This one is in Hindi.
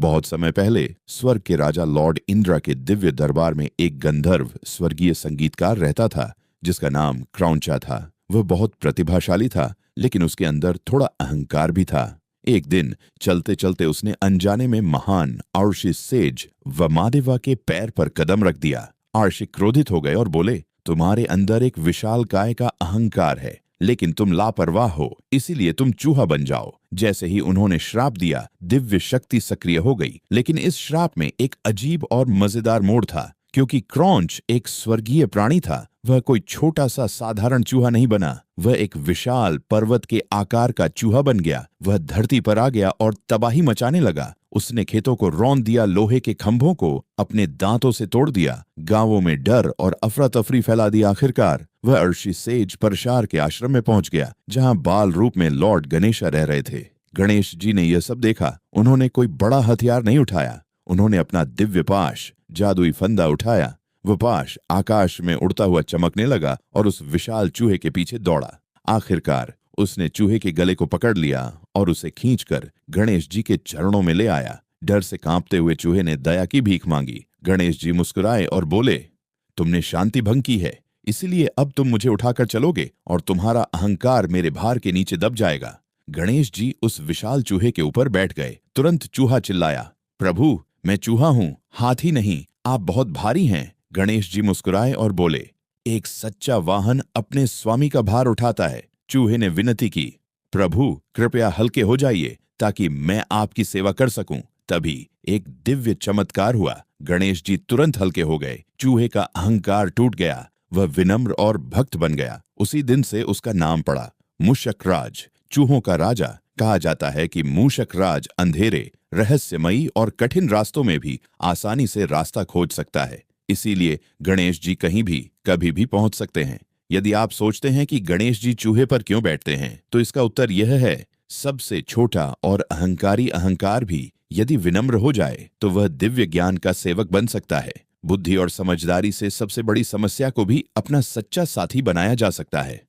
बहुत समय पहले स्वर्ग के राजा लॉर्ड इंद्र के दिव्य दरबार में एक गंधर्व स्वर्गीय संगीतकार रहता था जिसका नाम क्रौंचा था। वह बहुत प्रतिभाशाली था, लेकिन उसके अंदर थोड़ा अहंकार भी था। एक दिन चलते चलते उसने अनजाने में महान आर्शी सेज वमादेवा के पैर पर कदम रख दिया। आर्शी क्रोधित हो गए और बोले, तुम्हारे अंदर एक विशाल काय का अहंकार है, लेकिन तुम लापरवाह हो, इसीलिए तुम चूहा बन जाओ। जैसे ही उन्होंने श्राप दिया, दिव्य शक्ति सक्रिय हो गई। लेकिन इस श्राप में एक अजीब और मजेदार मोड़ था, क्योंकि क्रौंच एक स्वर्गीय प्राणी था। वह कोई छोटा सा साधारण चूहा नहीं बना, वह एक विशाल पर्वत के आकार का चूहा बन गया। वह धरती पर आ गया और तबाही मचाने लगा। उसने खेतों को रौंद दिया, लोहे के खंभों को अपने दांतों से तोड़ दिया, गांवों में डर और अफरा तफरी फैला दी। आखिरकार वह अर्शी सेज परशार के आश्रम में पहुंच गया, जहां बाल रूप में लॉर्ड गणेशा रह रहे थे। गणेश जी ने यह सब देखा। उन्होंने कोई बड़ा हथियार नहीं उठाया, उन्होंने अपना दिव्य पाश जादुई फंदा उठाया। वह पाश आकाश में उड़ता हुआ चमकने लगा और उस विशाल चूहे के पीछे दौड़ा। आखिरकार उसने चूहे के गले को पकड़ लिया और उसे खींचकर गणेश जी के चरणों में ले आया। डर से कांपते हुए चूहे ने दया की भीख मांगी। गणेश जी मुस्कुराए और बोले, तुमने शांति भंग की है, इसलिए अब तुम मुझे उठाकर चलोगे और तुम्हारा अहंकार मेरे भार के नीचे दब जाएगा। गणेश जी उस विशाल चूहे के ऊपर बैठ गए। तुरंत चूहा चिल्लाया, प्रभु, मैं चूहा हूं, हाथी नहीं, आप बहुत भारी हैं। गणेश जी मुस्कुराए और बोले, एक सच्चा वाहन अपने स्वामी का भार उठाता है। चूहे ने विनती की, प्रभु कृपया हल्के हो जाइए ताकि मैं आपकी सेवा कर सकूं। तभी एक दिव्य चमत्कार हुआ। गणेश जी तुरंत हल्के हो गए। चूहे का अहंकार टूट गया, वह विनम्र और भक्त बन गया। उसी दिन से उसका नाम पड़ा मूषक राज, चूहों का राजा। कहा जाता है कि मूषक राज अंधेरे, रहस्यमयी और कठिन रास्तों में भी आसानी से रास्ता खोज सकता है। इसीलिए गणेश जी कहीं भी कभी भी पहुंच सकते हैं। यदि आप सोचते हैं कि गणेश जी चूहे पर क्यों बैठते हैं, तो इसका उत्तर यह है, सबसे छोटा और अहंकारी अहंकार भी यदि विनम्र हो जाए तो वह दिव्य ज्ञान का सेवक बन सकता है। बुद्धि और समझदारी से सबसे बड़ी समस्या को भी अपना सच्चा साथी बनाया जा सकता है।